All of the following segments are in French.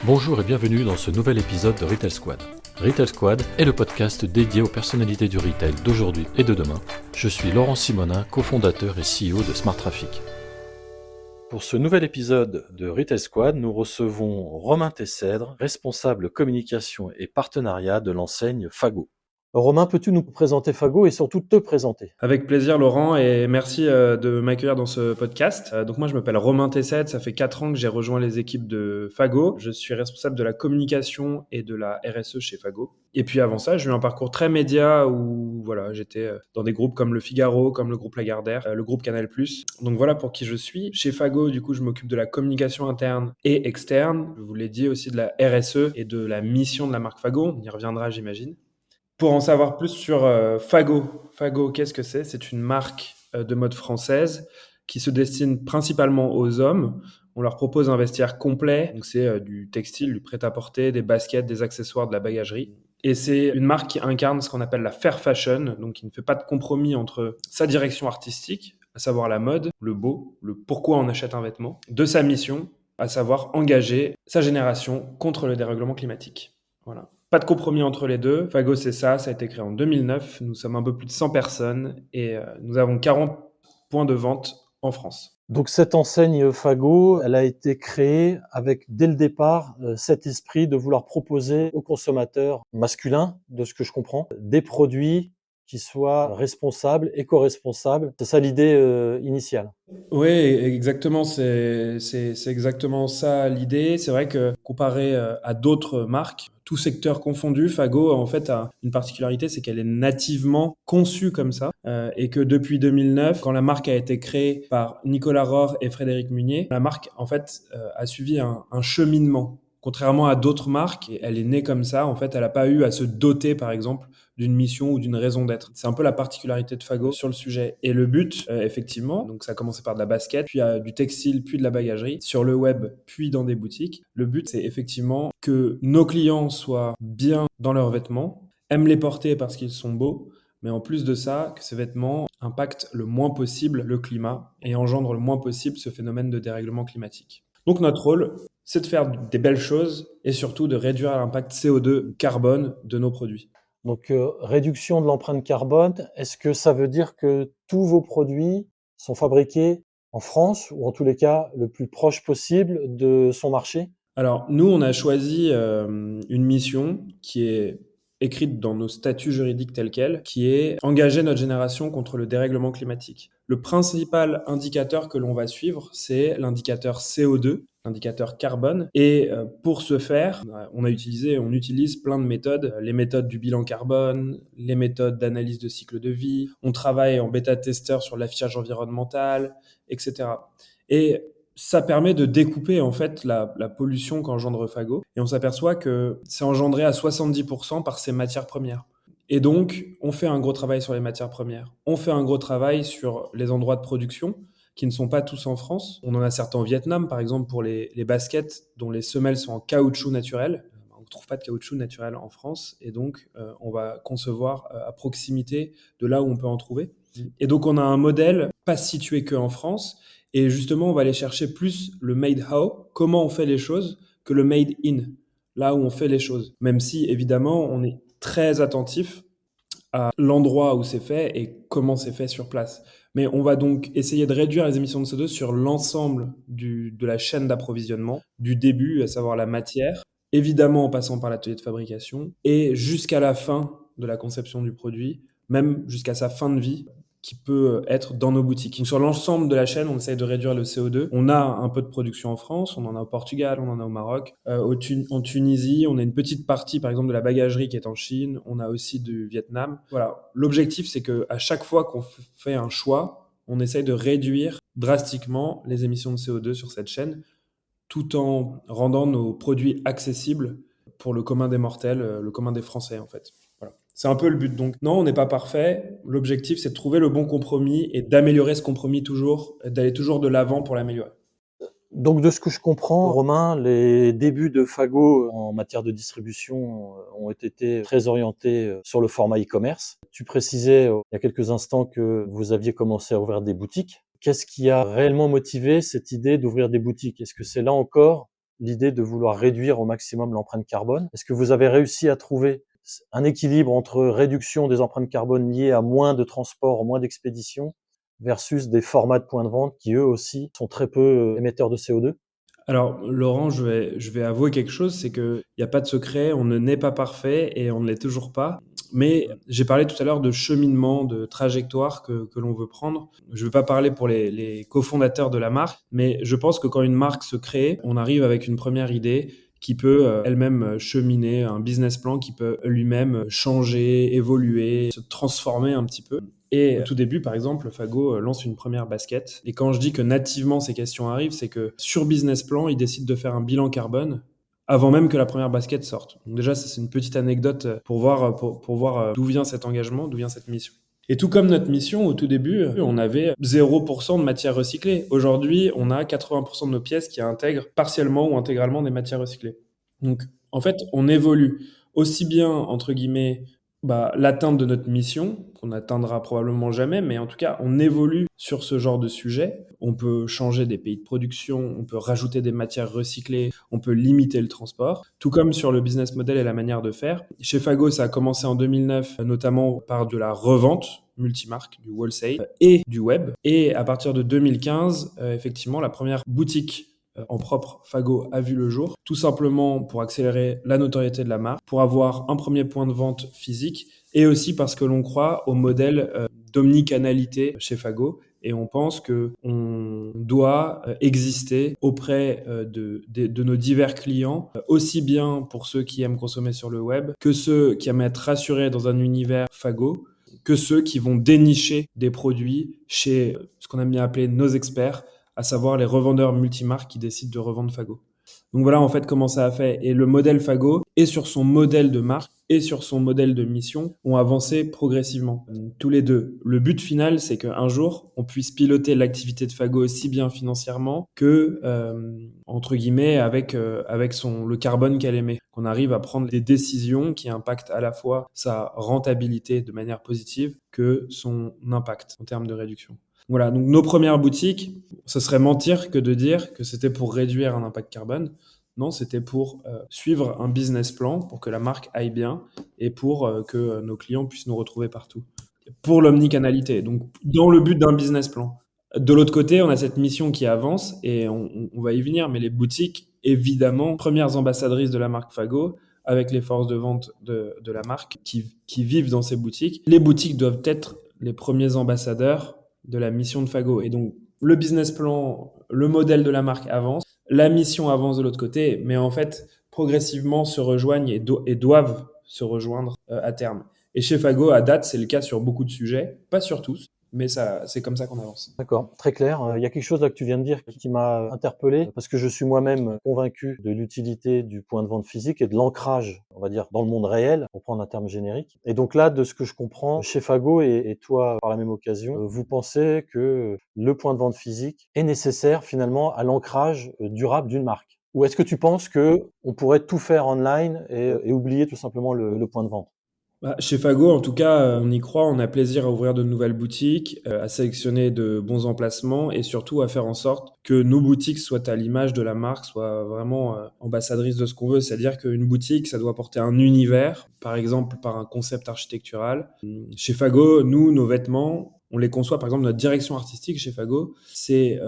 Bonjour et bienvenue dans ce nouvel épisode de Retail Squad. Retail Squad est le podcast dédié aux personnalités du retail d'aujourd'hui et de demain. Je suis Laurent Simonin, cofondateur et CEO de Smart Traffic. Pour ce nouvel épisode de Retail Squad, nous recevons Romain Tessèdre, responsable communication et partenariat de l'enseigne Fago. Romain, peux-tu nous présenter Fago et surtout te présenter ? Avec plaisir Laurent et merci de m'accueillir dans ce podcast. Donc moi je m'appelle Romain Tessèdre, ça fait 4 ans que j'ai rejoint les équipes de Fago. Je suis responsable de la communication et de la RSE chez Fago. Et puis avant ça, j'ai eu un parcours très média où voilà, j'étais dans des groupes comme Le Figaro, comme le groupe Lagardère, le groupe Canal+. Donc voilà pour qui je suis. Chez Fago, du coup, je m'occupe de la communication interne et externe. Je vous l'ai dit aussi de la RSE et de la mission de la marque Fago. On y reviendra, j'imagine. Pour en savoir plus sur Fago. Fago, qu'est-ce que c'est ? C'est une marque de mode française qui se destine principalement aux hommes. On leur propose un vestiaire complet. Donc c'est du textile, du prêt-à-porter, des baskets, des accessoires, de la bagagerie. Et c'est une marque qui incarne ce qu'on appelle la fair fashion, donc qui ne fait pas de compromis entre sa direction artistique, à savoir la mode, le beau, le pourquoi on achète un vêtement, de sa mission, à savoir engager sa génération contre le dérèglement climatique. Voilà. Pas de compromis entre les deux. Fago, c'est ça. Ça a été créé en 2009. Nous sommes un peu plus de 100 personnes et nous avons 40 points de vente en France. Donc cette enseigne Fago, elle a été créée avec dès le départ cet esprit de vouloir proposer aux consommateurs masculins, de ce que je comprends, des produits qui soient responsables, éco-responsables. C'est ça l'idée initiale. Oui, exactement. C'est exactement ça l'idée. C'est vrai que comparé à d'autres marques, tout secteur confondu, Fago en fait a une particularité, c'est qu'elle est nativement conçue comme ça et que depuis 2009, quand la marque a été créée par Nicolas Rohr et Frédéric Munier, la marque en fait a suivi un cheminement. Contrairement à d'autres marques, elle est née comme ça. En fait, elle n'a pas eu à se doter, par exemple, d'une mission ou d'une raison d'être. C'est un peu la particularité de Fago sur le sujet. Et le but, effectivement, donc ça a commencé par de la basket, puis du textile, puis de la bagagerie, sur le web, puis dans des boutiques. Le but, c'est effectivement que nos clients soient bien dans leurs vêtements, aiment les porter parce qu'ils sont beaux, mais en plus de ça, que ces vêtements impactent le moins possible le climat et engendrent le moins possible ce phénomène de dérèglement climatique. Donc notre rôle, c'est de faire des belles choses et surtout de réduire l'impact CO2 carbone de nos produits. Donc réduction de l'empreinte carbone, est-ce que ça veut dire que tous vos produits sont fabriqués en France ou en tous les cas le plus proche possible de son marché ? Alors, nous, on a choisi une mission qui est écrite dans nos statuts juridiques tels quels, qui est engager notre génération contre le dérèglement climatique. Le principal indicateur que l'on va suivre, c'est l'indicateur CO2, l'indicateur carbone. Et pour ce faire, on utilise plein de méthodes, les méthodes du bilan carbone, les méthodes d'analyse de cycle de vie. On travaille en bêta-testeur sur l'affichage environnemental, etc. Et ça permet de découper en fait la pollution qu'engendre Fago et on s'aperçoit que c'est engendré à 70% par ces matières premières. Et donc, on fait un gros travail sur les matières premières. On fait un gros travail sur les endroits de production qui ne sont pas tous en France. On en a certains au Vietnam, par exemple, pour les baskets dont les semelles sont en caoutchouc naturel. On ne trouve pas de caoutchouc naturel en France et donc on va concevoir à proximité de là où on peut en trouver. Et donc, on a un modèle pas situé que en France. Et justement, on va aller chercher plus le made how, comment on fait les choses, que le made in, là où on fait les choses. Même si, évidemment, on est très attentif à l'endroit où c'est fait et comment c'est fait sur place. Mais on va donc essayer de réduire les émissions de CO2 sur l'ensemble de la chaîne d'approvisionnement, du début, à savoir la matière, évidemment en passant par l'atelier de fabrication, et jusqu'à la fin de la conception du produit, même jusqu'à sa fin de vie, qui peut être dans nos boutiques. Donc sur l'ensemble de la chaîne, on essaye de réduire le CO2. On a un peu de production en France, on en a au Portugal, on en a au Maroc. En Tunisie, on a une petite partie, par exemple, de la bagagerie qui est en Chine. On a aussi du Vietnam. Voilà. L'objectif, c'est qu'à chaque fois qu'on fait un choix, on essaye de réduire drastiquement les émissions de CO2 sur cette chaîne, tout en rendant nos produits accessibles pour le commun des mortels, le commun des Français, en fait. Voilà. C'est un peu le but. Donc, non, on n'est pas parfait. L'objectif, c'est de trouver le bon compromis et d'améliorer ce compromis toujours, d'aller toujours de l'avant pour l'améliorer. Donc de ce que je comprends, Romain, les débuts de Fago en matière de distribution ont été très orientés sur le format e-commerce. Tu précisais il y a quelques instants que vous aviez commencé à ouvrir des boutiques. Qu'est-ce qui a réellement motivé cette idée d'ouvrir des boutiques ? Est-ce que c'est là encore l'idée de vouloir réduire au maximum l'empreinte carbone. Est-ce que vous avez réussi à trouver un équilibre entre réduction des empreintes carbone liées à moins de transport, moins d'expéditions, versus des formats de points de vente qui, eux aussi, sont très peu émetteurs de CO2? Alors, Laurent, je vais avouer quelque chose, c'est qu'il n'y a pas de secret, on ne naît pas parfait et on ne l'est toujours pas. Mais j'ai parlé tout à l'heure de cheminement, de trajectoire que l'on veut prendre. Je ne veux pas parler pour les cofondateurs de la marque, mais je pense que quand une marque se crée, on arrive avec une première idée qui peut elle-même cheminer, un business plan qui peut lui-même changer, évoluer, se transformer un petit peu. Et au tout début, par exemple, Fago lance une première basket. Et quand je dis que nativement ces questions arrivent, c'est que sur Business Plan, il décide de faire un bilan carbone avant même que la première basket sorte. Donc déjà, ça, c'est une petite anecdote pour voir d'où vient cet engagement, d'où vient cette mission. Et tout comme notre mission, au tout début, on avait 0% de matières recyclées. Aujourd'hui, on a 80% de nos pièces qui intègrent partiellement ou intégralement des matières recyclées. Donc, en fait, on évolue aussi bien, entre guillemets, l'atteinte de notre mission, qu'on n'atteindra probablement jamais, mais en tout cas, on évolue sur ce genre de sujet. On peut changer des pays de production, on peut rajouter des matières recyclées, on peut limiter le transport, tout comme sur le business model et la manière de faire. Chez Fago, ça a commencé en 2009, notamment par de la revente multimarque, du wholesale et du web. Et à partir de 2015, effectivement, la première boutique en propre Fago a vu le jour, tout simplement pour accélérer la notoriété de la marque, pour avoir un premier point de vente physique et aussi parce que l'on croit au modèle d'omnicanalité chez Fago et on pense qu'on doit exister auprès de nos divers clients, aussi bien pour ceux qui aiment consommer sur le web que ceux qui aiment être rassurés dans un univers Fago, que ceux qui vont dénicher des produits chez ce qu'on aime bien appeler nos experts, à savoir les revendeurs multimarques qui décident de revendre Fago. Donc voilà en fait comment ça a fait. Et le modèle Fago, et sur son modèle de marque, et sur son modèle de mission, ont avancé progressivement, tous les deux. Le but final, c'est qu'un jour, on puisse piloter l'activité de Fago aussi bien financièrement que, entre guillemets, avec le carbone qu'elle émet. Qu'on arrive à prendre des décisions qui impactent à la fois sa rentabilité de manière positive que son impact en termes de réduction. Voilà, donc nos premières boutiques, ce serait mentir que de dire que c'était pour réduire un impact carbone. Non, c'était pour suivre un business plan, pour que la marque aille bien et pour que nos clients puissent nous retrouver partout. Pour l'omnicanalité, donc dans le but d'un business plan. De l'autre côté, on a cette mission qui avance et on va y venir, mais les boutiques, évidemment, premières ambassadrices de la marque Fago, avec les forces de vente de la marque qui vivent dans ces boutiques. Les boutiques doivent être les premiers ambassadeurs de la mission de Fago. Et donc, le business plan, le modèle de la marque avance, la mission avance de l'autre côté, mais en fait, progressivement se rejoignent et doivent se rejoindre à terme. Et chez Fago, à date, c'est le cas sur beaucoup de sujets, pas sur tous, mais ça, c'est comme ça qu'on avance. D'accord, très clair. Il y a quelque chose là que tu viens de dire qui m'a interpellé parce que je suis moi-même convaincu de l'utilité du point de vente physique et de l'ancrage, on va dire, dans le monde réel, pour prendre un terme générique. Et donc là, de ce que je comprends, chez Fago et toi par la même occasion, vous pensez que le point de vente physique est nécessaire finalement à l'ancrage durable d'une marque? Ou est-ce que tu penses que on pourrait tout faire online et oublier tout simplement le point de vente? Chez Fago, en tout cas, on y croit, on a plaisir à ouvrir de nouvelles boutiques, à sélectionner de bons emplacements et surtout à faire en sorte que nos boutiques soient à l'image de la marque, soient vraiment ambassadrices de ce qu'on veut. C'est-à-dire qu'une boutique, ça doit porter un univers, par exemple par un concept architectural. Chez Fago, nous, nos vêtements, on les conçoit, par exemple, notre direction artistique chez Fago, c'est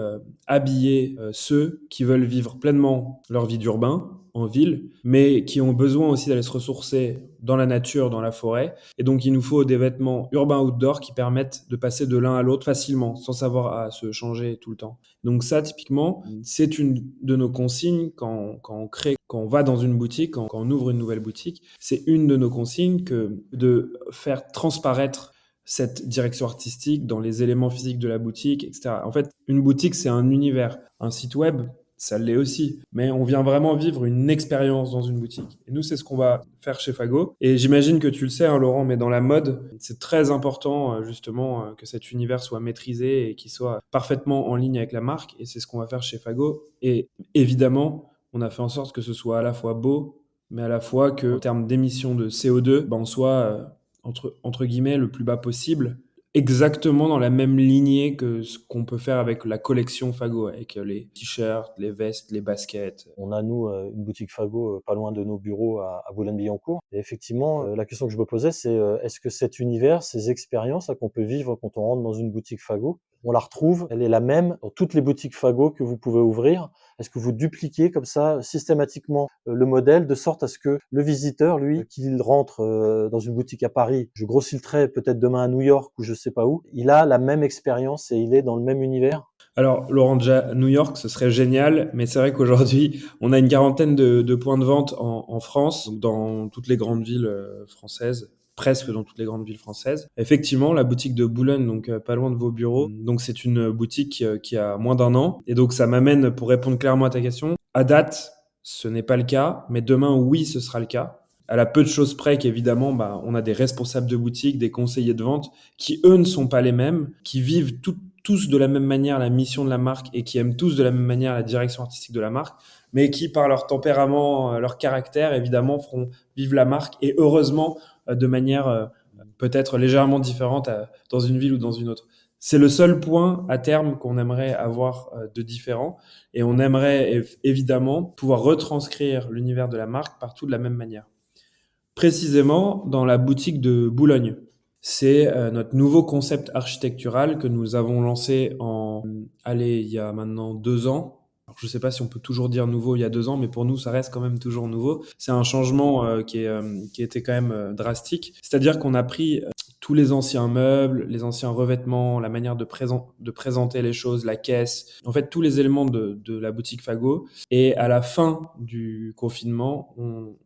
habiller ceux qui veulent vivre pleinement leur vie d'urbain en ville, mais qui ont besoin aussi d'aller se ressourcer dans la nature, dans la forêt. Et donc, il nous faut des vêtements urbains outdoor qui permettent de passer de l'un à l'autre facilement, sans savoir à se changer tout le temps. Donc ça, typiquement, c'est une de nos consignes quand on va dans une boutique, quand on ouvre une nouvelle boutique. C'est une de nos consignes que de faire transparaître cette direction artistique dans les éléments physiques de la boutique, etc. En fait, une boutique, c'est un univers. Un site web, ça l'est aussi. Mais on vient vraiment vivre une expérience dans une boutique. Et nous, c'est ce qu'on va faire chez Fago. Et j'imagine que tu le sais, hein, Laurent, mais dans la mode, c'est très important, justement, que cet univers soit maîtrisé et qu'il soit parfaitement en ligne avec la marque. Et c'est ce qu'on va faire chez Fago. Et évidemment, on a fait en sorte que ce soit à la fois beau, mais à la fois que, en termes d'émissions de CO2, on soit, entre guillemets, le plus bas possible. exactement dans la même lignée que ce qu'on peut faire avec la collection Fago, avec les t-shirts, les vestes, les baskets. On a, nous, une boutique Fago pas loin de nos bureaux à Boulogne-Billancourt. Et effectivement, la question que je me posais, c'est est-ce que cet univers, ces expériences là, qu'on peut vivre quand on rentre dans une boutique Fago, on la retrouve, elle est la même dans toutes les boutiques Fago que vous pouvez ouvrir? Est-ce que vous dupliquez comme ça systématiquement le modèle de sorte à ce que le visiteur, lui, qu'il rentre dans une boutique à Paris, je grossis le trait, peut-être demain à New York ou je sais pas où, il a la même expérience et il est dans le même univers? Alors, Laurent, déjà, New York, ce serait génial, mais c'est vrai qu'aujourd'hui, on a une quarantaine de points de vente en France, donc dans toutes les grandes villes françaises, presque dans toutes les grandes villes françaises. Effectivement, la boutique de Boulogne, donc pas loin de vos bureaux, donc c'est une boutique qui a moins d'un an, et donc ça m'amène, pour répondre clairement à ta question, à date, ce n'est pas le cas, mais demain, oui, ce sera le cas. À la peu de choses près qu'évidemment, on a des responsables de boutique, des conseillers de vente qui, eux, ne sont pas les mêmes, qui vivent tous de la même manière la mission de la marque et qui aiment tous de la même manière la direction artistique de la marque, mais qui, par leur tempérament, leur caractère, évidemment, feront vivre la marque et heureusement de manière peut-être légèrement différente dans une ville ou dans une autre. C'est le seul point à terme qu'on aimerait avoir de différent et on aimerait évidemment pouvoir retranscrire l'univers de la marque partout de la même manière. Précisément dans la boutique de Boulogne. C'est notre nouveau concept architectural que nous avons lancé il y a maintenant 2 ans. Alors, je ne sais pas si on peut toujours dire nouveau il y a 2 ans, mais pour nous, ça reste quand même toujours nouveau. C'est un changement qui était quand même drastique. C'est-à-dire qu'on a pris tous les anciens meubles, les anciens revêtements, la manière de présenter les choses, la caisse, en fait tous les éléments de la boutique Fago. Et à la fin du confinement,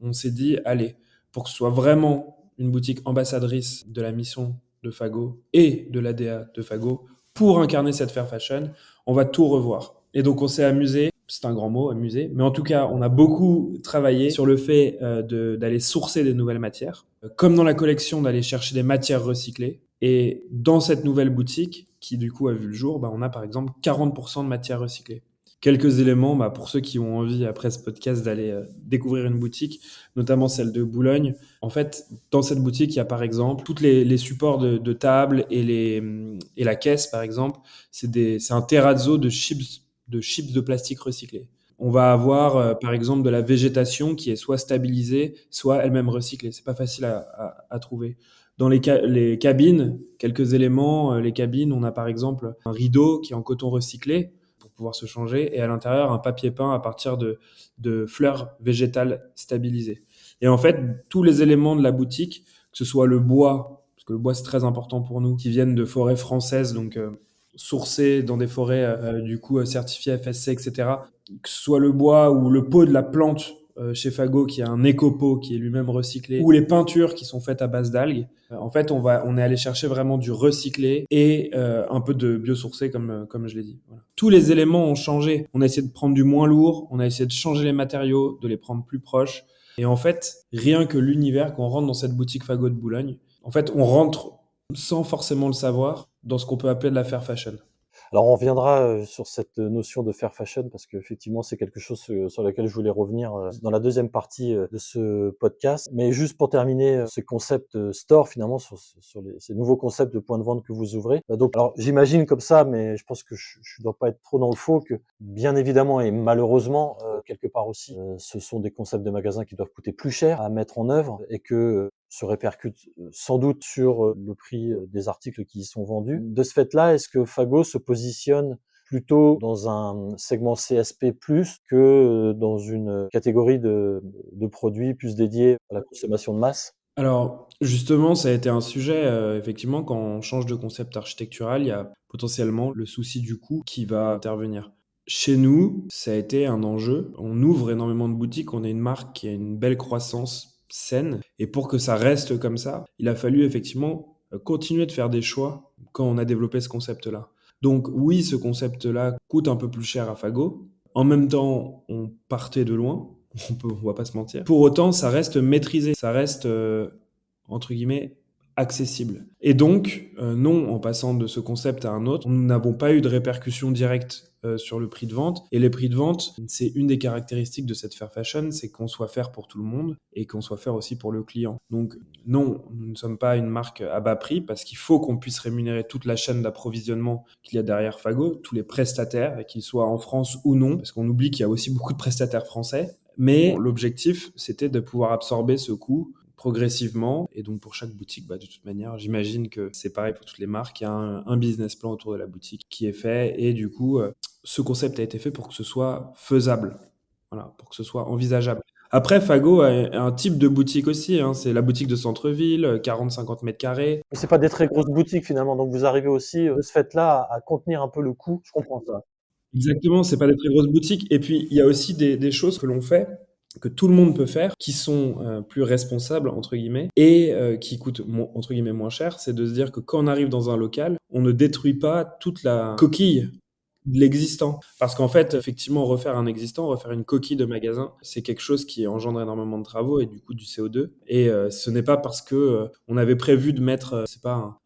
on s'est dit, allez, pour que ce soit vraiment une boutique ambassadrice de la mission de Fago et de l'ADA de Fago, pour incarner cette fair fashion, on va tout revoir. Et donc on s'est amusé, c'est un grand mot, amusé, mais en tout cas on a beaucoup travaillé sur le fait d'aller sourcer des nouvelles matières, comme dans la collection d'aller chercher des matières recyclées. Et dans cette nouvelle boutique, qui du coup a vu le jour, on a par exemple 40% de matières recyclées. Quelques éléments pour ceux qui ont envie après ce podcast d'aller découvrir une boutique, notamment celle de Boulogne. En fait, dans cette boutique, il y a par exemple tous les supports de table et la caisse, par exemple. C'est un terrazzo de chips de plastique recyclés. On va avoir par exemple de la végétation qui est soit stabilisée, soit elle-même recyclée. C'est pas facile à trouver. Dans les cabines, quelques éléments. Les cabines, on a par exemple un rideau qui est en coton recyclé pour pouvoir se changer, et à l'intérieur un papier peint à partir de fleurs végétales stabilisées. Et en fait, tous les éléments de la boutique, que ce soit le bois, parce que le bois c'est très important pour nous, qui viennent de forêts françaises, donc sourcées dans des forêts du coup certifiées FSC, etc. Que ce soit le bois ou le pot de la plante chez Fago qui a un éco-pot qui est lui-même recyclé, ou les peintures qui sont faites à base d'algues. En fait, on est allé chercher vraiment du recyclé et un peu de biosourcé comme je l'ai dit. Voilà. Tous les éléments ont changé. On a essayé de prendre du moins lourd, on a essayé de changer les matériaux, de les prendre plus proches. Et en fait, rien que l'univers, quand on rentre dans cette boutique Fago de Boulogne, en fait, on rentre sans forcément le savoir dans ce qu'on peut appeler de la fair fashion. Alors on reviendra sur cette notion de fair fashion parce qu'effectivement c'est quelque chose sur laquelle je voulais revenir dans la deuxième partie de ce podcast. Mais juste pour terminer ces concepts store finalement sur ces nouveaux concepts de points de vente que vous ouvrez. Donc alors j'imagine comme ça, mais je pense que je dois pas être trop dans le faux, que bien évidemment et malheureusement quelque part aussi ce sont des concepts de magasins qui doivent coûter plus cher à mettre en œuvre et que se répercute sans doute sur le prix des articles qui y sont vendus. De ce fait-là, est-ce que Fago se positionne plutôt dans un segment CSP+, que dans une catégorie de produits plus dédiés à la consommation de masse? Alors, justement, ça a été un sujet, effectivement, quand on change de concept architectural, il y a potentiellement le souci du coût qui va intervenir. Chez nous, ça a été un enjeu. On ouvre énormément de boutiques, on est une marque qui a une belle croissance saine, et pour que ça reste comme ça, il a fallu effectivement continuer de faire des choix quand on a développé ce concept-là. Donc oui, ce concept-là coûte un peu plus cher à Fago. En même temps, on partait de loin, on va pas se mentir. Pour autant, ça reste maîtrisé, ça reste entre guillemets accessible. Et donc, non, en passant de ce concept à un autre, nous n'avons pas eu de répercussions directes sur le prix de vente. Et les prix de vente, c'est une des caractéristiques de cette fair fashion, c'est qu'on soit fair pour tout le monde et qu'on soit fair aussi pour le client. Donc non, nous ne sommes pas une marque à bas prix parce qu'il faut qu'on puisse rémunérer toute la chaîne d'approvisionnement qu'il y a derrière Fago, tous les prestataires, qu'ils soient en France ou non, parce qu'on oublie qu'il y a aussi beaucoup de prestataires français. Mais l'objectif, c'était de pouvoir absorber ce coût progressivement. Et donc, pour chaque boutique, de toute manière, j'imagine que c'est pareil pour toutes les marques. Il y a un business plan autour de la boutique qui est fait. Et du coup, ce concept a été fait pour que ce soit faisable. Voilà, pour que ce soit envisageable. Après, Fago a un type de boutique aussi. C'est la boutique de centre-ville, 40-50 mètres carrés. Mais c'est pas des très grosses boutiques finalement, donc vous arrivez aussi de ce fait-là à contenir un peu le coût. Je comprends ça. Exactement, c'est pas des très grosses boutiques. Et puis, il y a aussi des choses que l'on fait, que tout le monde peut faire, qui sont plus responsables, entre guillemets, et qui coûtent, entre guillemets, moins cher. C'est de se dire que quand on arrive dans un local, on ne détruit pas toute la coquille de l'existant. Parce qu'en fait, effectivement, refaire un existant, refaire une coquille de magasin, c'est quelque chose qui engendre énormément de travaux et du coup du CO2. Et ce n'est pas parce que on avait prévu de mettre,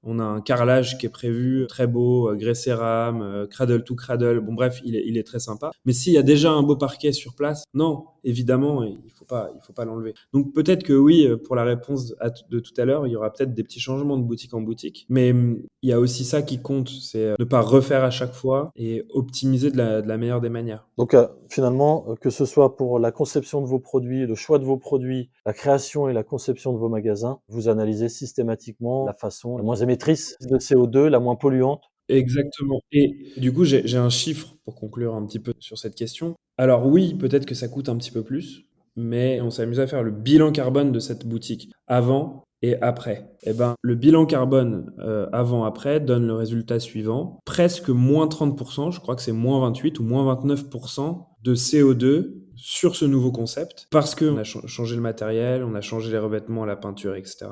on a un carrelage qui est prévu, très beau, grès cérame, cradle to cradle. Bon bref, il est très sympa. Mais s'il y a déjà un beau parquet sur place, non, évidemment, il faut pas l'enlever. Donc peut-être que oui, pour la réponse de tout à l'heure, il y aura peut-être des petits changements de boutique en boutique. Mais il y a aussi ça qui compte, c'est ne pas refaire à chaque fois et optimiser de la meilleure des manières. Donc finalement, que ce soit pour la conception de vos produits, le choix de vos produits, la création et la conception de vos magasins, vous analysez systématiquement la façon la moins émettrice de CO2, la moins polluante. Exactement. Et du coup, j'ai un chiffre pour conclure un petit peu sur cette question. Alors oui, peut-être que ça coûte un petit peu plus, mais on s'est amusé à faire le bilan carbone de cette boutique avant et après. Eh ben, le bilan carbone avant-après donne le résultat suivant. Presque moins 30%, je crois que c'est moins 28 ou moins 29% de CO2 sur ce nouveau concept, parce qu'on a changé le matériel, on a changé les revêtements, la peinture, etc.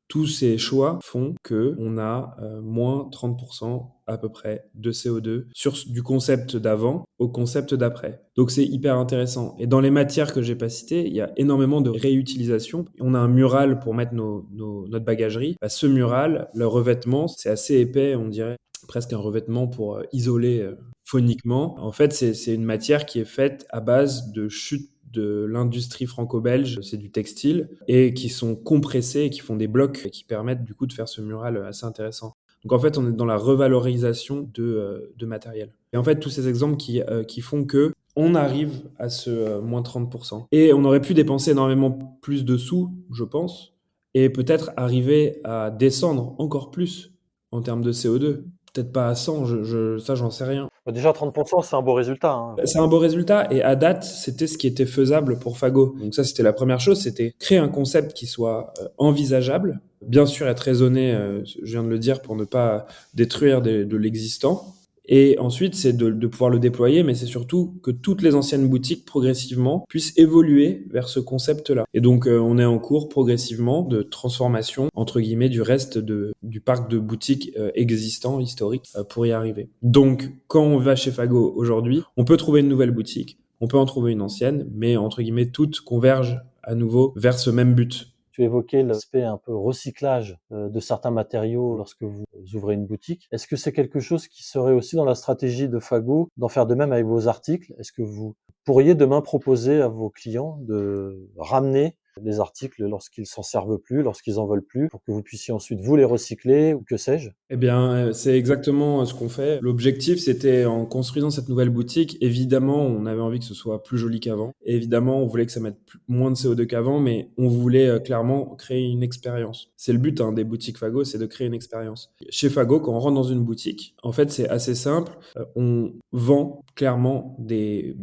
Tous ces choix font qu'on a moins 30% à peu près de CO2 du concept d'avant au concept d'après. Donc c'est hyper intéressant. Et dans les matières que j'ai pas citées, il y a énormément de réutilisation. On a un mural pour mettre notre bagagerie. Ce mural, le revêtement, c'est assez épais, on dirait presque un revêtement pour isoler phoniquement. En fait, c'est une matière qui est faite à base de chutes de l'industrie franco-belge, c'est du textile, et qui sont compressés et qui font des blocs qui permettent du coup de faire ce mural assez intéressant. Donc en fait, on est dans la revalorisation de matériel. Et en fait, tous ces exemples qui font que on arrive à ce moins 30%. Et on aurait pu dépenser énormément plus de sous, je pense, et peut-être arriver à descendre encore plus en termes de CO2. Peut-être pas à 100, ça j'en sais rien. Déjà 30%, c'est un beau résultat, hein. C'est un beau résultat et à date, c'était ce qui était faisable pour Fago. Donc ça, c'était la première chose, c'était créer un concept qui soit envisageable. Bien sûr, être raisonné, je viens de le dire, pour ne pas détruire de l'existant. Et ensuite, c'est de pouvoir le déployer, mais c'est surtout que toutes les anciennes boutiques, progressivement, puissent évoluer vers ce concept-là. Et donc, on est en cours, progressivement, de transformation, entre guillemets, du reste du parc de boutiques existants, historiques, pour y arriver. Donc, quand on va chez Fago aujourd'hui, on peut trouver une nouvelle boutique, on peut en trouver une ancienne, mais, entre guillemets, toutes convergent à nouveau vers ce même but. Tu évoquais l'aspect un peu recyclage de certains matériaux lorsque vous ouvrez une boutique. Est-ce que c'est quelque chose qui serait aussi dans la stratégie de Fago d'en faire de même avec vos articles? Est-ce que vous pourriez demain proposer à vos clients de ramener les articles lorsqu'ils s'en servent plus, lorsqu'ils en veulent plus, pour que vous puissiez ensuite vous les recycler ou que sais-je? Eh bien, c'est exactement ce qu'on fait. L'objectif, c'était en construisant cette nouvelle boutique, évidemment, on avait envie que ce soit plus joli qu'avant. Évidemment, on voulait que ça mette moins de CO2 qu'avant, mais on voulait clairement créer une expérience. C'est le but des boutiques Fago, c'est de créer une expérience. Chez Fago, quand on rentre dans une boutique, en fait, c'est assez simple. On vend clairement des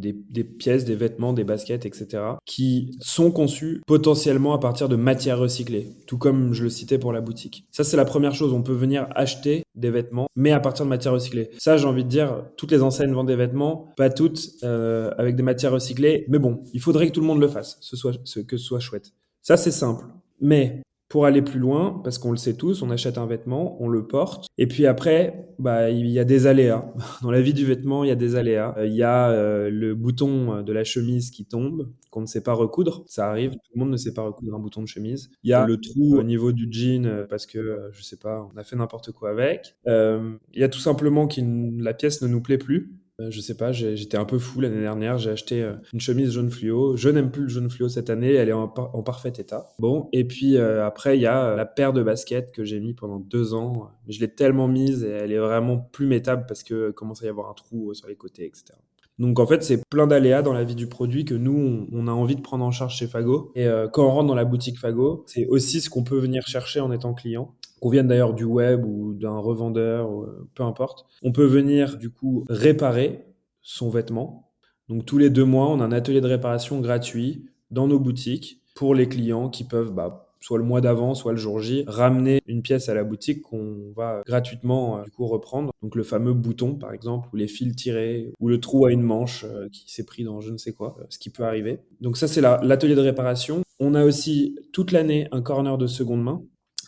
pièces, des vêtements, des baskets, etc., qui sont conçus potentiellement à partir de matières recyclées, tout comme je le citais pour la boutique. Ça, c'est la première chose. On peut venir acheter des vêtements, mais à partir de matières recyclées. Ça, j'ai envie de dire, toutes les enseignes vendent des vêtements, pas toutes avec des matières recyclées, mais bon, il faudrait que tout le monde le fasse, que ce soit chouette. Ça, c'est simple. Mais pour aller plus loin, parce qu'on le sait tous, on achète un vêtement, on le porte, et puis après, il y a des aléas. Dans la vie du vêtement, il y a des aléas. Il y a le bouton de la chemise qui tombe, qu'on ne sait pas recoudre. Ça arrive, tout le monde ne sait pas recoudre un bouton de chemise. Il y a le trou au niveau du jean, parce que, je sais pas, on a fait n'importe quoi avec. Il y a tout simplement la pièce ne nous plaît plus. Je sais pas, j'étais un peu fou l'année dernière, j'ai acheté une chemise jaune fluo. Je n'aime plus le jaune fluo cette année, elle est en parfait état. Bon, et puis après, il y a la paire de baskets que j'ai mis pendant 2 ans. Je l'ai tellement mise et elle est vraiment plus métable parce que commence à y avoir un trou sur les côtés, etc. Donc en fait, c'est plein d'aléas dans la vie du produit que nous, on a envie de prendre en charge chez Fago. Et quand on rentre dans la boutique Fago, c'est aussi ce qu'on peut venir chercher en étant client. Qu'on vienne d'ailleurs du web ou d'un revendeur, peu importe. On peut venir du coup réparer son vêtement. Donc tous les 2 mois, on a un atelier de réparation gratuit dans nos boutiques pour les clients qui peuvent, soit le mois d'avant, soit le jour J, ramener une pièce à la boutique qu'on va gratuitement du coup reprendre. Donc le fameux bouton par exemple, ou les fils tirés, ou le trou à une manche qui s'est pris dans je ne sais quoi, ce qui peut arriver. Donc ça c'est l'atelier de réparation. On a aussi toute l'année un corner de seconde main.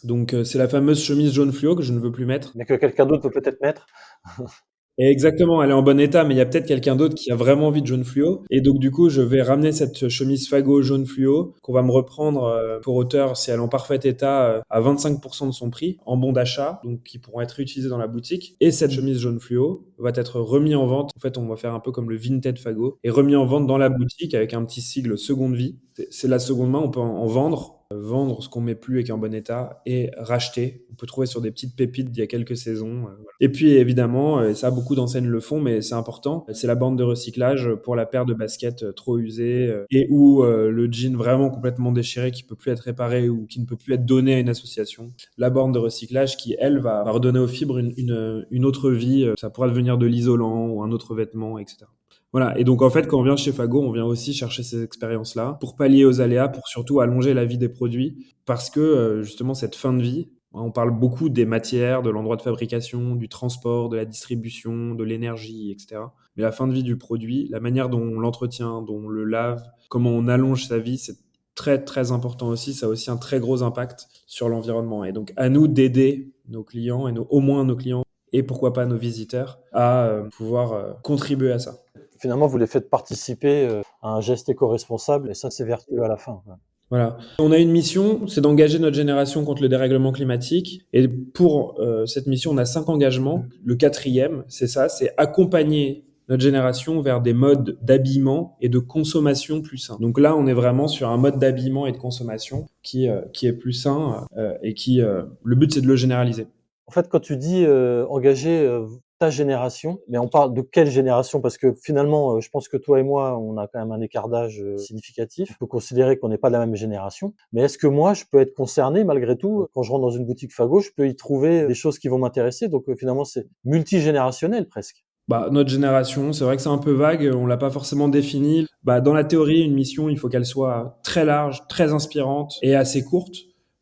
Donc c'est la fameuse chemise jaune fluo que je ne veux plus mettre. Mais que quelqu'un d'autre peut peut-être mettre. Et exactement, elle est en bon état, mais il y a peut-être quelqu'un d'autre qui a vraiment envie de jaune fluo. Et donc du coup, je vais ramener cette chemise Fago jaune fluo qu'on va me reprendre pour auteur, si elle est en parfait état, à 25% de son prix, en bon d'achat, donc qui pourront être utilisés dans la boutique. Et cette chemise jaune fluo va être remise en vente. En fait, on va faire un peu comme le Vinted Fago, et remis en vente dans la boutique avec un petit sigle seconde vie. C'est la seconde main, on peut en vendre ce qu'on met plus et qui est en bon état et racheter. On peut trouver sur des petites pépites d'il y a quelques saisons. Voilà. Et puis évidemment, et ça beaucoup d'enseignes le font, mais c'est important, c'est la borne de recyclage pour la paire de baskets trop usée et ou le jean vraiment complètement déchiré qui peut plus être réparé ou qui ne peut plus être donné à une association. La borne de recyclage qui, elle, va redonner aux fibres une autre vie. Ça pourra devenir de l'isolant ou un autre vêtement, etc. Voilà. Et donc, en fait, quand on vient chez Fago, on vient aussi chercher ces expériences-là pour pallier aux aléas, pour surtout allonger la vie des produits. Parce que, justement, cette fin de vie, on parle beaucoup des matières, de l'endroit de fabrication, du transport, de la distribution, de l'énergie, etc. Mais la fin de vie du produit, la manière dont on l'entretient, dont on le lave, comment on allonge sa vie, c'est très, très important aussi. Ça a aussi un très gros impact sur l'environnement. Et donc, à nous d'aider nos clients, et au moins nos clients, et pourquoi pas nos visiteurs, à pouvoir contribuer à ça. Finalement, vous les faites participer à un geste éco-responsable et ça, c'est vertueux à la fin. Ouais. Voilà. On a une mission, c'est d'engager notre génération contre le dérèglement climatique. Et pour cette mission, on a 5 engagements. Le 4e, c'est ça, c'est accompagner notre génération vers des modes d'habillement et de consommation plus sains. Donc là, on est vraiment sur un mode d'habillement et de consommation qui est plus sain et le but, c'est de le généraliser. En fait, quand tu dis engager ta génération, mais on parle de quelle génération? Parce que finalement, je pense que toi et moi, on a quand même un écart d'âge significatif. Il faut considérer qu'on n'est pas de la même génération. Mais est-ce que moi, je peux être concerné malgré tout? Quand je rentre dans une boutique Fago, je peux y trouver des choses qui vont m'intéresser. Donc finalement, c'est multigénérationnel presque. Notre génération, c'est vrai que c'est un peu vague, on l'a pas forcément défini. Dans la théorie, une mission, il faut qu'elle soit très large, très inspirante et assez courte.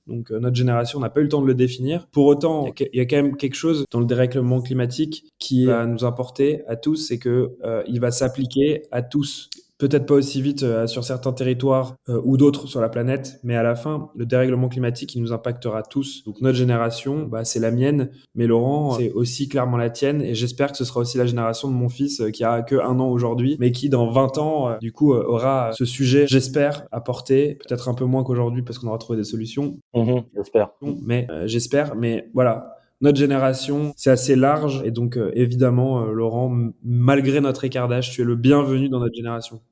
Donc notre génération n'a pas eu le temps de le définir. Pour autant, il y a quand même quelque chose dans le dérèglement climatique qui va nous importer à tous, c'est que il va s'appliquer à tous. Peut-être pas aussi vite sur certains territoires ou d'autres sur la planète, mais à la fin, le dérèglement climatique, il nous impactera tous. Donc notre génération, c'est la mienne, mais Laurent, c'est aussi clairement la tienne, et j'espère que ce sera aussi la génération de mon fils qui a que 1 an aujourd'hui, mais qui dans 20 ans, du coup, aura ce sujet, j'espère, à porter, peut-être un peu moins qu'aujourd'hui parce qu'on aura trouvé des solutions. J'espère. Mais j'espère, mais voilà. Notre génération, c'est assez large, et donc évidemment, Laurent, malgré notre écart d'âge, tu es le bienvenu dans notre génération.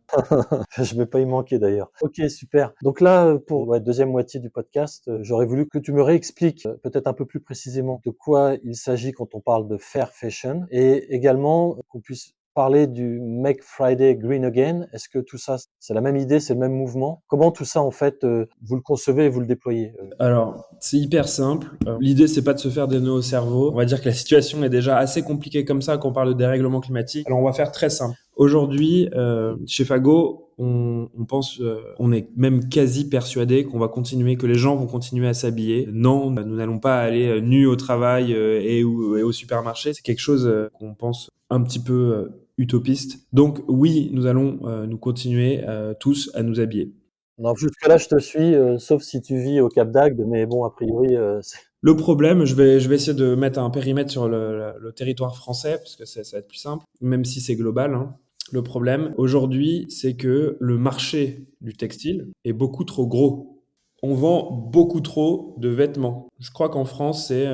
Je vais pas y manquer d'ailleurs. Ok, super. Donc là, pour la deuxième moitié du podcast, j'aurais voulu que tu me réexpliques peut-être un peu plus précisément de quoi il s'agit quand on parle de fair fashion, et également qu'on puisse parler du Make Friday Green Again. Est-ce que tout ça, c'est la même idée, c'est le même mouvement? Comment tout ça, en fait, vous le concevez et vous le déployez? Alors, c'est hyper simple. L'idée, c'est pas de se faire des nœuds au cerveau. On va dire que la situation est déjà assez compliquée comme ça quand on parle de dérèglement climatique. Alors, on va faire très simple. Aujourd'hui, chez Fago, on pense, on est même quasi persuadé qu'on va continuer, que les gens vont continuer à s'habiller. Non, nous n'allons pas aller nus au travail et au supermarché. C'est quelque chose qu'on pense un petit peu utopiste. Donc oui, nous allons nous continuer tous à nous habiller. Non, jusque-là, je te suis, sauf si tu vis au Cap d'Agde, mais bon, a priori, c'est Le problème, je vais essayer de mettre un périmètre sur le territoire français, parce que ça va être plus simple, même si c'est global, hein. Le problème, aujourd'hui, c'est que le marché du textile est beaucoup trop gros. On vend beaucoup trop de vêtements. Je crois qu'en France, c'est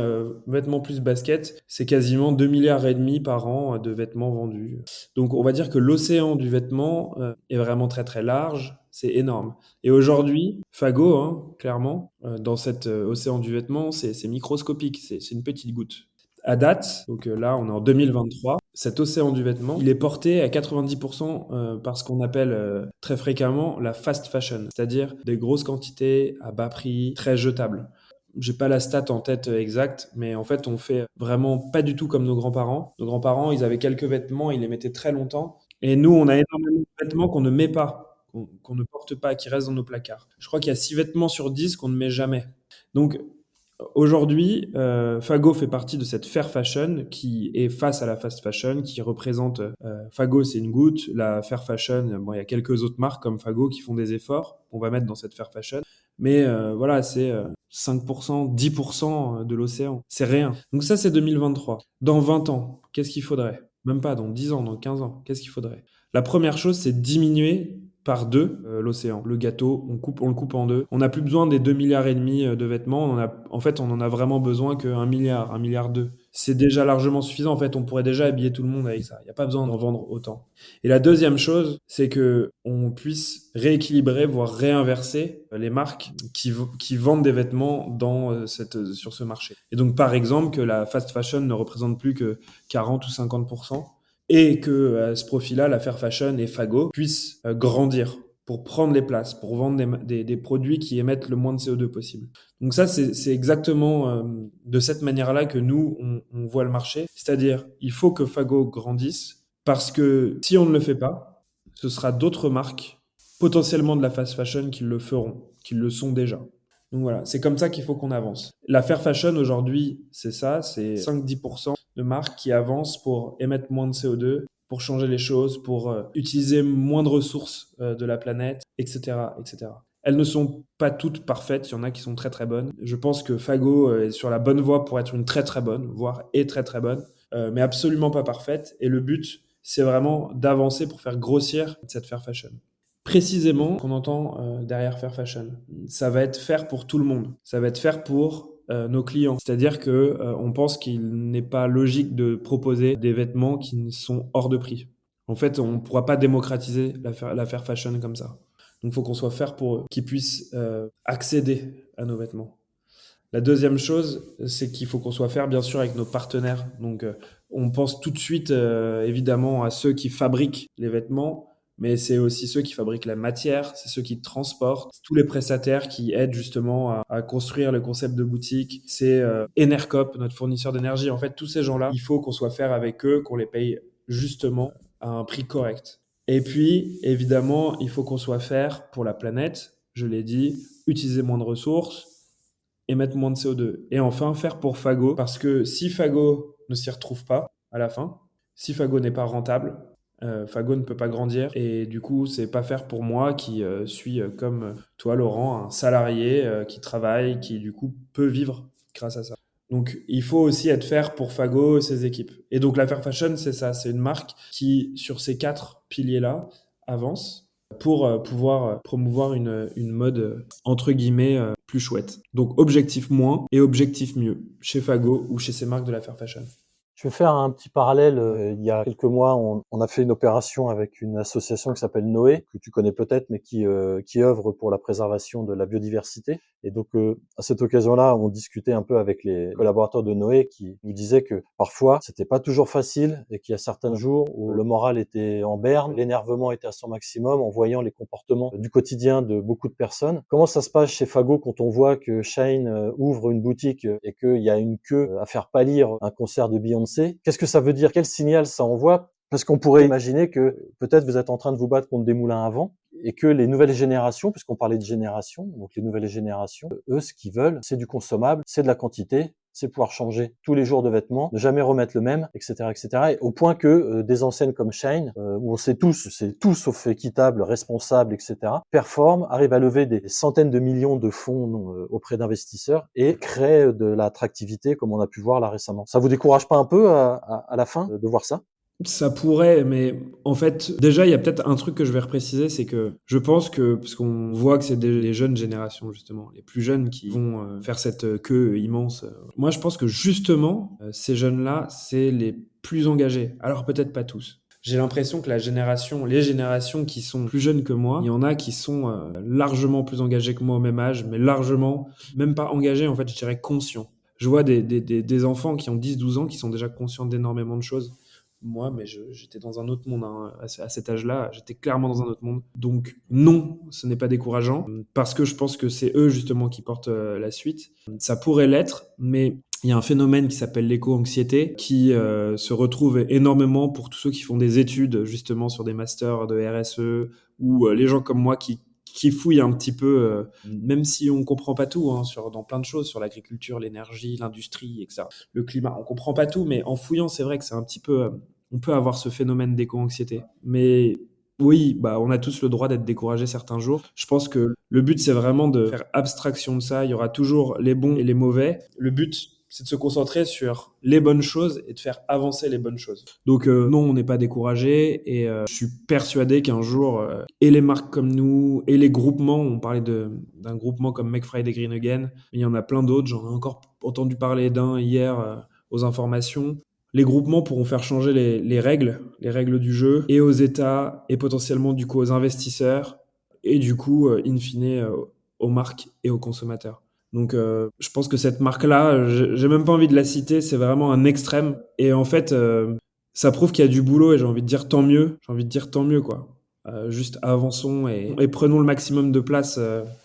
vêtements plus basket, c'est quasiment 2,5 milliards par an de vêtements vendus. Donc on va dire que l'océan du vêtement est vraiment très très large, c'est énorme. Et aujourd'hui, Fago, hein, clairement, dans cet océan du vêtement, c'est microscopique, c'est une petite goutte. À date, donc là on est en 2023, cet océan du vêtement, il est porté à 90% par ce qu'on appelle très fréquemment la fast fashion, c'est-à-dire des grosses quantités à bas prix, très jetables. J'ai pas la stat en tête exacte, mais en fait on fait vraiment pas du tout comme nos grands-parents. Nos grands-parents, ils avaient quelques vêtements, ils les mettaient très longtemps, et nous on a énormément de vêtements qu'on ne met pas, qu'on ne porte pas, qui restent dans nos placards. Je crois qu'il y a 6 vêtements sur 10 qu'on ne met jamais. Donc aujourd'hui, Fago fait partie de cette fair fashion qui est face à la fast fashion, qui représente Fago, c'est une goutte. La fair fashion, bon, il y a quelques autres marques comme Fago qui font des efforts. On va mettre dans cette fair fashion, mais voilà, c'est 5%, 10% de l'océan. C'est rien. Donc ça, c'est 2023. Dans 20 ans, qu'est-ce qu'il faudrait? Même pas dans 10 ans, dans 15 ans, qu'est-ce qu'il faudrait? La première chose, c'est diminuer par deux l'océan. Le gâteau, on le coupe en deux. On n'a plus besoin des 2,5 milliards de vêtements. En fait, on en a vraiment besoin qu'un milliard, 1,2 milliard. C'est déjà largement suffisant. En fait, on pourrait déjà habiller tout le monde avec ça. Il n'y a pas besoin d'en vendre autant. Et la deuxième chose, c'est que on puisse rééquilibrer, voire réinverser les marques qui vendent des vêtements sur ce marché. Et donc, par exemple, que la fast fashion ne représente plus que 40 ou 50%, et que ce profil-là, la fair fashion et Fago, puissent grandir pour prendre les places, pour vendre des produits qui émettent le moins de CO2 possible. Donc ça, c'est exactement de cette manière-là que nous, on voit le marché. C'est-à-dire, il faut que Fago grandisse, parce que si on ne le fait pas, ce sera d'autres marques, potentiellement de la fast fashion, qui le feront, qui le sont déjà. Donc voilà, c'est comme ça qu'il faut qu'on avance. La fair fashion aujourd'hui, c'est ça, c'est 5-10% de marques qui avancent pour émettre moins de CO2, pour changer les choses, pour utiliser moins de ressources de la planète, etc., etc. Elles ne sont pas toutes parfaites, il y en a qui sont très très bonnes. Je pense que Fago est sur la bonne voie pour être une très très bonne, voire est très très bonne, mais absolument pas parfaite. Et le but, c'est vraiment d'avancer pour faire grossir cette fair fashion. Précisément, qu'on entend derrière fair fashion, ça va être faire pour tout le monde. Ça va être faire pour nos clients. C'est-à-dire que on pense qu'il n'est pas logique de proposer des vêtements qui sont hors de prix. En fait, on ne pourra pas démocratiser la fair fashion comme ça. Donc, il faut qu'on soit fair pour eux, qu'ils puissent accéder à nos vêtements. La deuxième chose, c'est qu'il faut qu'on soit fair, bien sûr, avec nos partenaires. Donc, on pense tout de suite, évidemment, à ceux qui fabriquent les vêtements, mais c'est aussi ceux qui fabriquent la matière, c'est ceux qui transportent, c'est tous les prestataires qui aident justement à construire le concept de boutique. C'est Enercop, notre fournisseur d'énergie. En fait, tous ces gens-là, il faut qu'on soit fair avec eux, qu'on les paye justement à un prix correct. Et puis, évidemment, il faut qu'on soit fair pour la planète. Je l'ai dit, utiliser moins de ressources, émettre moins de CO2. Et enfin, faire pour Fago, parce que si Fago ne s'y retrouve pas à la fin, si Fago n'est pas rentable, Fago ne peut pas grandir. Et du coup, c'est pas faire pour moi qui suis, comme toi, Laurent, un salarié qui travaille, qui du coup peut vivre grâce à ça. Donc, il faut aussi être fair pour Fago et ses équipes. Et donc, la Fair Fashion, c'est ça. C'est une marque qui, sur ces 4 piliers-là, avance pour pouvoir promouvoir une mode, entre guillemets, plus chouette. Donc, objectif moins et objectif mieux chez Fago ou chez ces marques de la Fair Fashion. Je vais faire un petit parallèle. Il y a quelques mois, on a fait une opération avec une association qui s'appelle Noé, que tu connais peut-être, mais qui œuvre pour la préservation de la biodiversité. Et donc, à cette occasion-là, on discutait un peu avec les collaborateurs de Noé qui nous disaient que parfois, c'était pas toujours facile et qu'il y a certains jours où le moral était en berne, l'énervement était à son maximum en voyant les comportements du quotidien de beaucoup de personnes. Comment ça se passe chez Fago quand on voit que Shein ouvre une boutique et qu'il y a une queue à faire pâlir un concert de Beyoncé? Qu'est-ce que ça veut dire? Quel signal ça envoie? Parce qu'on pourrait imaginer que peut-être vous êtes en train de vous battre contre des moulins à vent et que les nouvelles générations, puisqu'on parlait de génération, donc les nouvelles générations, eux, ce qu'ils veulent, c'est du consommable, c'est de la quantité, c'est pouvoir changer tous les jours de vêtements, ne jamais remettre le même, etc., etc. Et au point que des enseignes comme Shein, où on sait tous, c'est tout sauf équitable, responsable, etc., performent, arrivent à lever des centaines de millions de fonds auprès d'investisseurs et créent de l'attractivité, comme on a pu voir là récemment. Ça vous décourage pas un peu à la fin de voir ça? Ça pourrait, mais en fait, déjà, il y a peut-être un truc que je vais repréciser, c'est que je pense que, parce qu'on voit que c'est les jeunes générations, justement, les plus jeunes qui vont faire cette queue immense. Moi, je pense que justement, ces jeunes-là, c'est les plus engagés. Alors peut-être pas tous. J'ai l'impression que les générations qui sont plus jeunes que moi, il y en a qui sont largement plus engagés que moi au même âge, mais largement, même pas engagés, en fait, je dirais conscients. Je vois des enfants qui ont 10-12 ans qui sont déjà conscients d'énormément de choses. Moi, mais j'étais dans un autre monde hein, à cet âge-là. J'étais clairement dans un autre monde. Donc non, ce n'est pas décourageant parce que je pense que c'est eux justement qui portent la suite. Ça pourrait l'être, mais il y a un phénomène qui s'appelle l'éco-anxiété qui se retrouve énormément pour tous ceux qui font des études justement sur des masters de RSE ou les gens comme moi qui fouillent un petit peu, même si on comprend pas tout hein, dans plein de choses, sur l'agriculture, l'énergie, l'industrie, etc. Le climat, on comprend pas tout, mais en fouillant, c'est vrai que c'est un petit peu, on peut avoir ce phénomène d'éco-anxiété. Mais oui, bah, on a tous le droit d'être découragé certains jours. Je pense que le but, c'est vraiment de faire abstraction de ça. Il y aura toujours les bons et les mauvais. Le but, c'est de se concentrer sur les bonnes choses et de faire avancer les bonnes choses. Donc non, on n'est pas découragé et je suis persuadé qu'un jour, et les marques comme nous, et les groupements, on parlait d'un groupement comme Make Friday Green Again, mais il y en a plein d'autres, j'en ai encore entendu parler d'un hier aux informations. Les groupements pourront faire changer les règles du jeu, et aux États, et potentiellement du coup aux investisseurs, et du coup, in fine, aux marques et aux consommateurs. Donc, je pense que cette marque-là, j'ai même pas envie de la citer, c'est vraiment un extrême. Et en fait, ça prouve qu'il y a du boulot et j'ai envie de dire tant mieux. J'ai envie de dire tant mieux, quoi. Juste avançons et prenons le maximum de place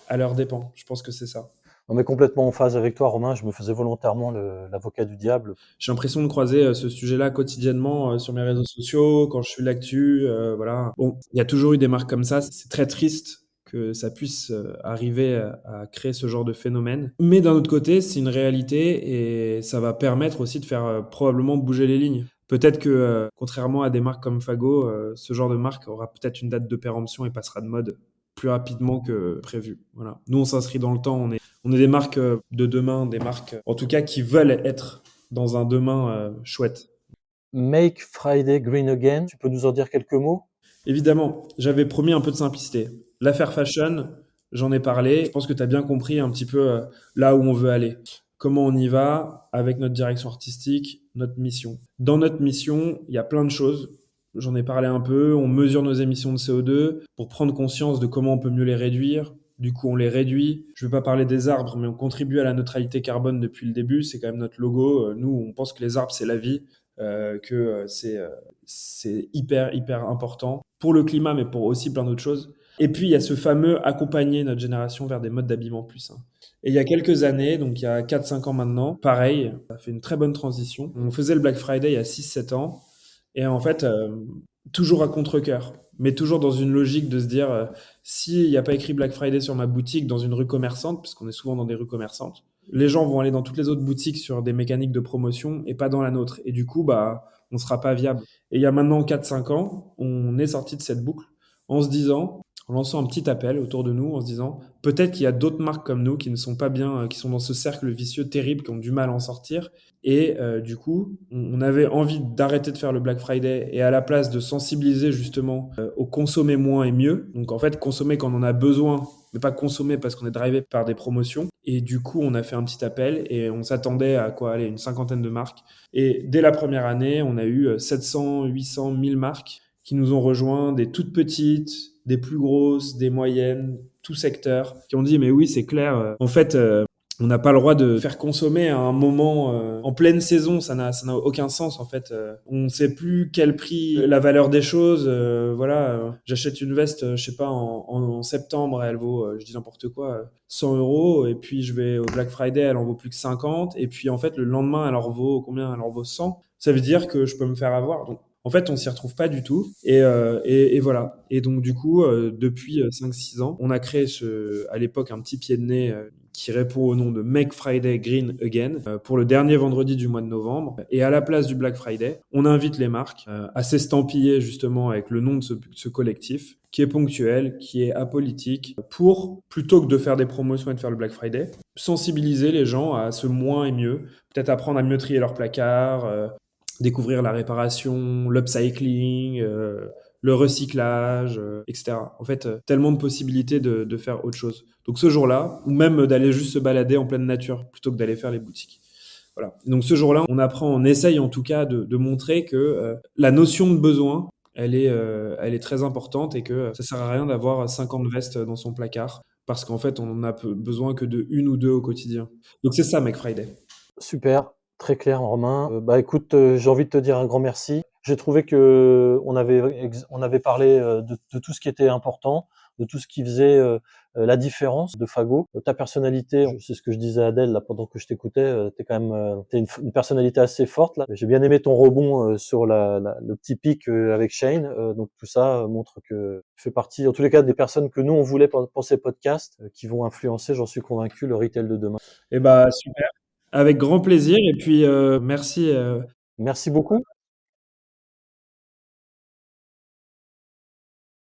à leurs dépens. Je pense que c'est ça. On est complètement en phase avec toi, Romain. Je me faisais volontairement l'avocat du diable. J'ai l'impression de croiser ce sujet-là quotidiennement sur mes réseaux sociaux, quand je suis l'actu, voilà. Bon, il y a toujours eu des marques comme ça. C'est très triste que ça puisse arriver à créer ce genre de phénomène. Mais d'un autre côté, c'est une réalité et ça va permettre aussi de faire probablement bouger les lignes. Peut-être que, contrairement à des marques comme Fago, ce genre de marque aura peut-être une date de péremption et passera de mode plus rapidement que prévu. Voilà. Nous, on s'inscrit dans le temps. On est des marques de demain, des marques, en tout cas, qui veulent être dans un demain chouette. Make Friday Green Again, tu peux nous en dire quelques mots? Évidemment, j'avais promis un peu de simplicité. L'affaire fashion, j'en ai parlé. Je pense que tu as bien compris un petit peu là où on veut aller. Comment on y va avec notre direction artistique, notre mission. Dans notre mission, il y a plein de choses. J'en ai parlé un peu. On mesure nos émissions de CO2 pour prendre conscience de comment on peut mieux les réduire. Du coup, on les réduit. Je ne vais pas parler des arbres, mais on contribue à la neutralité carbone depuis le début. C'est quand même notre logo. Nous, on pense que les arbres, c'est la vie, que c'est hyper important pour le climat, mais pour aussi plein d'autres choses. Et puis, il y a ce fameux accompagner notre génération vers des modes d'habillement plus sains. Et il y a quelques années, donc il y a 4-5 ans maintenant, pareil, ça a fait une très bonne transition. On faisait le Black Friday il y a 6-7 ans. Et en fait, toujours à contre-cœur, mais toujours dans une logique de se dire, s'il n'y a pas écrit Black Friday sur ma boutique dans une rue commerçante, puisqu'on est souvent dans des rues commerçantes, les gens vont aller dans toutes les autres boutiques sur des mécaniques de promotion et pas dans la nôtre. Et du coup, bah, on ne sera pas viable. Et il y a maintenant 4-5 ans, on est sorti de cette boucle en se disant, en lançant un petit appel autour de nous, en se disant, peut-être qu'il y a d'autres marques comme nous qui ne sont pas bien, qui sont dans ce cercle vicieux terrible, qui ont du mal à en sortir. Et du coup, on avait envie d'arrêter de faire le Black Friday et à la place de sensibiliser justement au consommer moins et mieux. Donc en fait, consommer quand on en a besoin, mais pas consommer parce qu'on est drivé par des promotions. Et du coup, on a fait un petit appel et on s'attendait à quoi, allez, une cinquantaine de marques. Et dès la première année, on a eu 700, 800, 1000 marques qui nous ont rejoints, des toutes petites, des plus grosses, des moyennes, tout secteur, qui ont dit mais oui, c'est clair, en fait, on n'a pas le droit de faire consommer à un moment en pleine saison, ça n'a aucun sens en fait. On ne sait plus quel prix, la valeur des choses. Voilà, j'achète une veste, je sais pas, en septembre, elle vaut, je dis n'importe quoi, 100 euros, et puis je vais au Black Friday, elle en vaut plus que 50, et puis en fait le lendemain, elle en vaut combien? Elle en vaut 100. Ça veut dire que je peux me faire avoir. Donc En fait, on s'y retrouve pas du tout. Et voilà. Et donc, du coup, depuis 5-6 ans, on a créé à l'époque un petit pied de nez qui répond au nom de Make Friday Green Again pour le dernier vendredi du mois de novembre. Et à la place du Black Friday, on invite les marques à s'estampiller justement avec le nom de ce collectif qui est ponctuel, qui est apolitique, pour, plutôt que de faire des promotions et de faire le Black Friday, sensibiliser les gens à ce moins et mieux, peut-être apprendre à mieux trier leurs placards, découvrir la réparation, l'upcycling, le recyclage, etc. En fait, tellement de possibilités de faire autre chose. Donc ce jour-là, ou même d'aller juste se balader en pleine nature, plutôt que d'aller faire les boutiques. Voilà. Donc ce jour-là, on essaye en tout cas de montrer que la notion de besoin, elle est très importante et que ça sert à rien d'avoir 50 vestes dans son placard parce qu'en fait, on en a besoin que de une ou deux au quotidien. Donc c'est ça, Make Friday. Super, très clair, Romain. Bah, écoute, j'ai envie de te dire un grand merci. J'ai trouvé que on avait parlé de tout ce qui était important, de tout ce qui faisait la différence de Fago. Ta personnalité, c'est ce que je disais à Adèle là pendant que je t'écoutais, t'es quand même t'es une personnalité assez forte là. J'ai bien aimé ton rebond sur le petit pic avec Shane. Donc tout ça montre que tu fais partie, en tous les cas, des personnes que nous on voulait pour ces podcasts, qui vont influencer, j'en suis convaincu, le retail de demain. Eh bah super. Avec grand plaisir et puis merci Merci beaucoup.